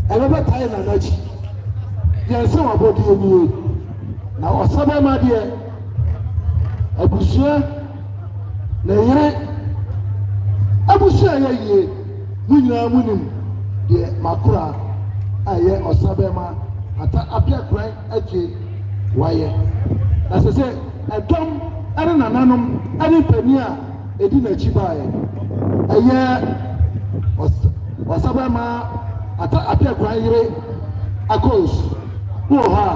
ɛbɛbɛ tae na n'akyi yɛn sɛ wabɔdeɛ nie na ɔsabɛma deɛ abusua na yere abusua yɛ yie mu nyinaa mu nim deɛ makora a yɛ ɔsabɛma ata apia koran akyi wayɛ na sɛ sɛ ɛdɔm ɛne nananom ɛne mpanin a ɛdi n'akyi baeɛ ɛyɛ ɔsabɛma ata apia koran yere akɔs wɔ hɔ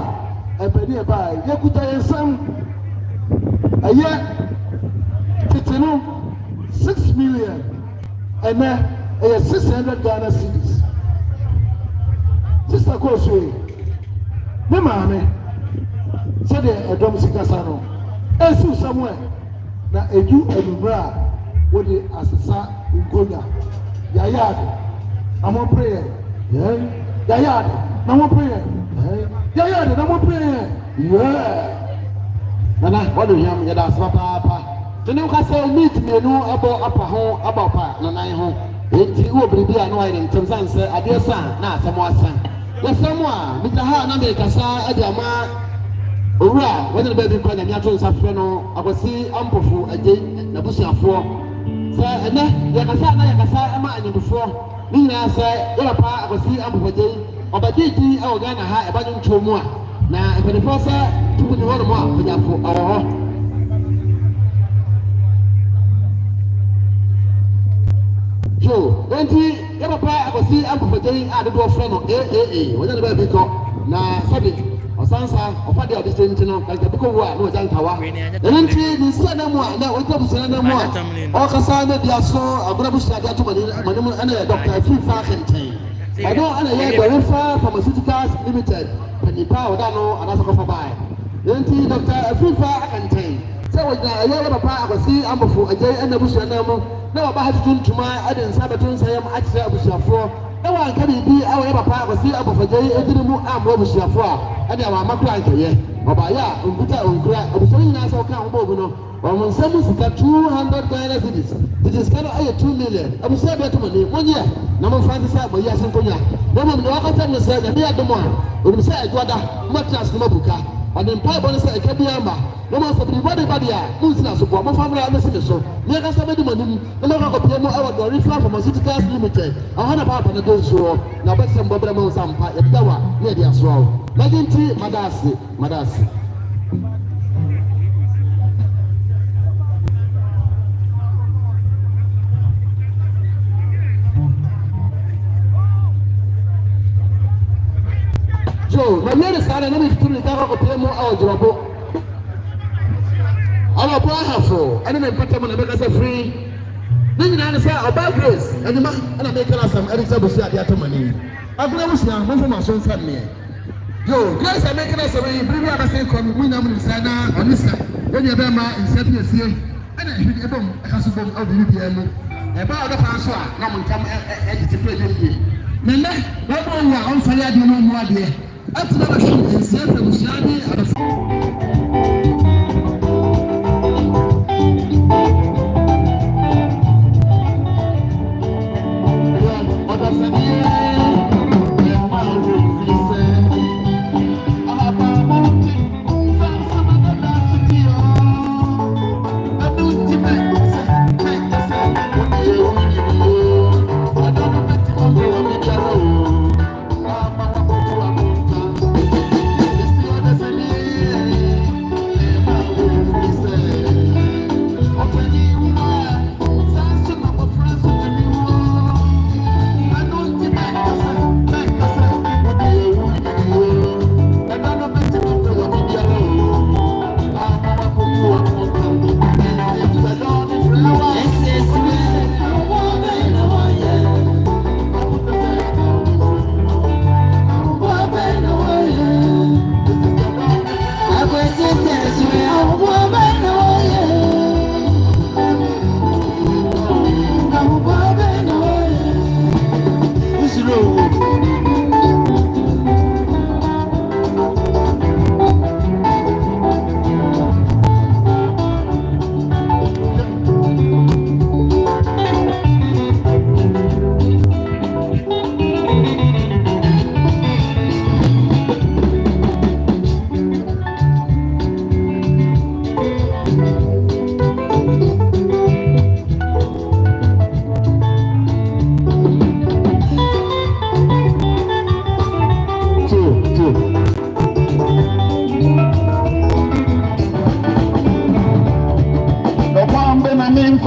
a mpanin ɛbaeɛ yɛkuta yɛn nsam ɛyɛ tete no 6 million ɛnɛ ɛyɛ 600 Ghana cedis sista kɔɔso yi ne maame sɛdeɛ ɛdɔm sikasa no ɛsiw samuel na edu anummerɛ a wɔde asesa nkonya yɛayɛ ade na mɔmpere yɛn yɛayɛ ade na mɔmpere yɛn yɛayɛ ade na mɔmpere yɛn nana wɔde hwam yɛda ase papaapa tene nkasa meat mmienu abɔ apa ho aba pa nanan ho enti wɔ biribi a na wayɛ ne ntɛm san sɛ adeɛ san na asɛm asan yɛsɛm a mita ha na mekasa ade ama owura wɔde ne baabi kɔ nyame ato nsa frɛ no akwasi ampɔfo agye n'abusuafoɔ sɛ ɛnɛ yɛkasa na yɛkasa ma anyamfoɔ ne nyinaa sɛ yɛrɛpa akwasi ampɔfo agye ɔbɛgye di ɛwɔ Ghana ha ɛba ntwom mu a na mpanimfoɔ sɛ tupu ne hɔnom a panyafo ɛwɔ hɔ jo enti yɛpapa akwasi ampɔfɔgye a dodoɔ frɛ no AAA wɔnyɛ ne baabi kɔ na sɛbi ɔsansa ɔfa deɛ ɔde sɛ nti no kanka bi kɔwu a na ɔgya nkawa ɛno nti ne nsia na mu a na wɔkura busua na mu a ɔkasa na bia so agorɔ busua de ato manim ɛna yɛ Dr. Afifa Kɛntɛn ɛno ɛna yɛ Gwarefa Pharmaceuticals Limited panipa a ɔda no anaasɛ kɔfa bae nti Dr. Afifa Kɛntɛn sɛ wɔgyina ɛyɛ papa akwasi ampɔfo agye ɛna busua na mu na wɔba ha tutu ntoma ɛde nsa bɛto nsa yam akyerɛ abusuafoɔ na wɔanka biribi a wɔyɛ papa akwasi ampɔfo agye ɛdiri mu ammoa abusuafoɔ a ɛde ama amakora nkɛyɛ ɔbaayɛ a ɔnkuta ɔnkura abusua nyinaa sɛ wɔka ho bɔɔbu no wɔn nsɛm sika 200 Ghana cedis tete sika no ɛyɛ 2 million abusua bɛto mo ne monyɛ na momfa nte sɛ mɔyi ase nkonya na mmom ne wɔkɔtɛ no sɛ nyame adom a ɔnim sɛ adwoada mmatena ase no mabuka ɔde mpaebɔ no sɛ ɛka bi ama na mo asɛ biribi de ba deɛ a monsina so boa momfa mmra no si me so ne ɛkasa bɛdi mo anim na mɔka kɔpia mu ɛwɔ Gwarefa Pharmaceuticals Limited ɛhɔ na paapa no do nsuo na ɔbɛsɛ mbɔbrɛ ma wo sa mpa yɛdeda wo a ne yɛde asoa wo magye nti madaase so na yɛre saa na ne tutu ne ka kɔpia mu ɛwɔ Dworɔbo ɔlɔbɔ ahafo ɛne ne mpata mu na bɛkasa firi ne nyinaa ne sɛ ɔbaa Grace ɛnyima ɛna meka no asɛm ɛde sɛ bɛsi adeɛ ato mani agorɔ busua momfa ma so mfa nneɛ yo Grace a meka no asɛm yi biribi a bɛsɛ kɔ no munyam ne nsa na ɔne sa ɛne ɛbɛma nsia bi asie ɛna ɛhwede ɛbɛm ɛka so bom ɛwɔ biribi biara mu ɛbaa a ɔbɛfa nso a na ɔmo ntam ɛgyete pɛ ɛdɛ yie ne nnɛ wɔbɔ wu a ɔmfare adeɛ no ɔmmu adeɛ ɛtena bɛhwɛ nsia fɛ busua ne abɛfa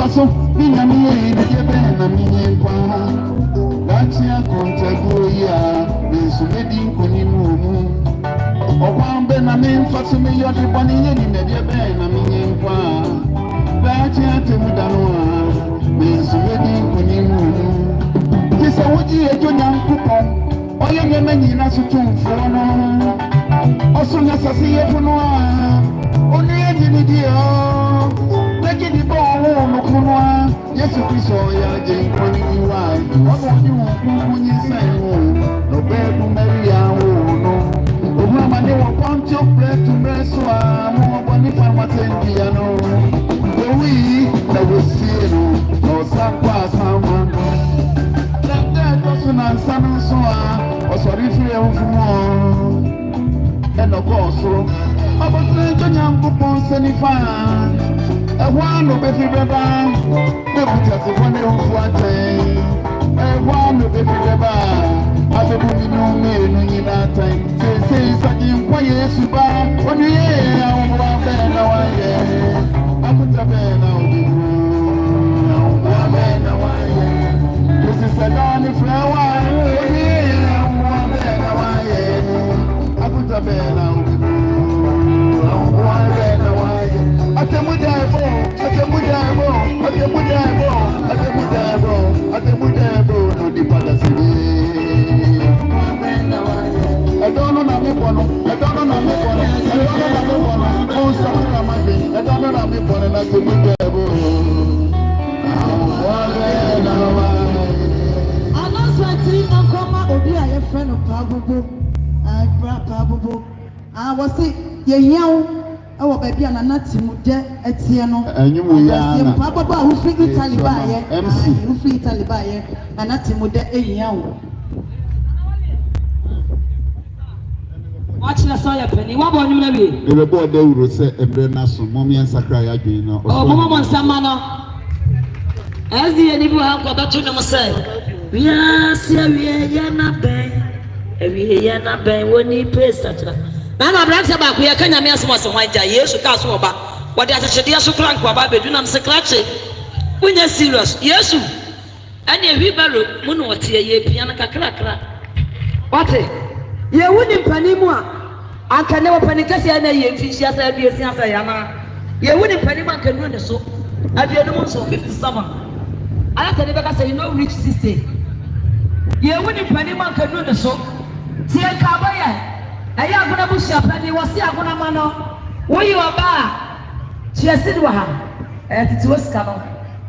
so minya miye na je be na miye kwa lachi akontago ya besu medi nkoni mu okwambe na memfa so me yodi boni ye ni na je be na miye kwa lachi atemudano besu medi nkoni mu kisa woji ejo nyankopon oye nyeme nyina so tumfo no oso nya sase ye funo a oni ejini dio leki di bo no kunwa Yesu Kristo ya je nkoni wa ono ni wo nyi sai wo no be ku Maria wo no o ma ne wo ponto bread to breso a mo boni farmatendi ya no we na we see no sa kwa sama na nsano so a osori firi efumo eno koso abotre tonya mbupon senifa ehwa no be fi beba e buta se fone ofu ate ehwa no be fi beba abebu mi no me no nyina tan se saji nkwa Yesu ba onu ye awwa be na wa ye abuta be na obi awwa be na wa ye this is a dawning flower. Friend of Pabubu, Pabubu, I was sick, ye young, our baby and anati mude etiano, and you will have Papa who free Italy MC, who free Italy by anati mude a young. Watch the soya penny, what about you, maybe? The report they will say a brenasso, mommy and Sakaya again. Oh, Mama Samana. As the enemy have got to them say. Yes, we are not bad. We are not bad when he prays such a Mama Bracks about we are kind of mess was a white years to cast over. What does a dear so crank about the Dunam Secretary? When you're serious, yes, you. And a river, Munoti, a piano cracker. What it? You wouldn't penny more. I can never panic as I know fish as I be a sense I am. You wouldn't penny one can run the soap. I've been almost 57. I can never say no rich sister. You wouldn't penny one can do the soap. See a cabaya. I am going to push up and you will see a good mano. Where you are bar? She has said, it was covered.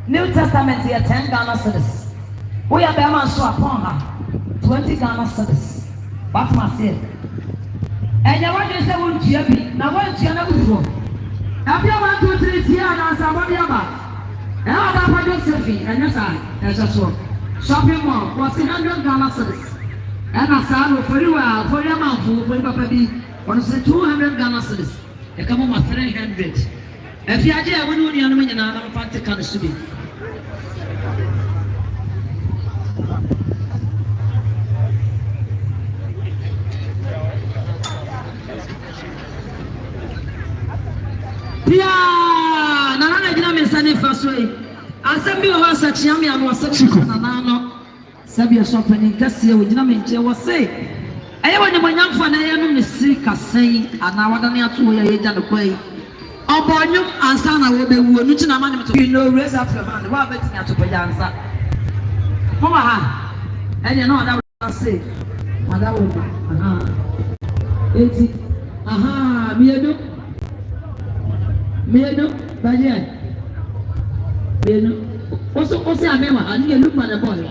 New Testament here 10 Ghana cedis. We are Bama so upon her 20 Ghana cedis. What's my say? And you want to say, won't you be? Now, won't you know? Have you want to treat here and answer what you are? And how about Josephine and your son? As a show. Shopping mall was 100 Ghana cedis. And I saw for you for your mouth for your baby. On say 200 Ghana cedis. You come on 300. If you are there, when you are in another party, can it be? Yeah, Nana didn't miss any first way. I said, me was such yummy and was such a banana. Sabia shopping in Cassia with Dinamite was say. I want my young fan, I am in sick as saying, and now I don't have to wear it the way. Oh, boy, you and son, I will be willing to money to know raise up your man. What betting to pay answer? Mama, and you know that I say, Madame, me do, but yeah, also, I remember, I need to look at the boy.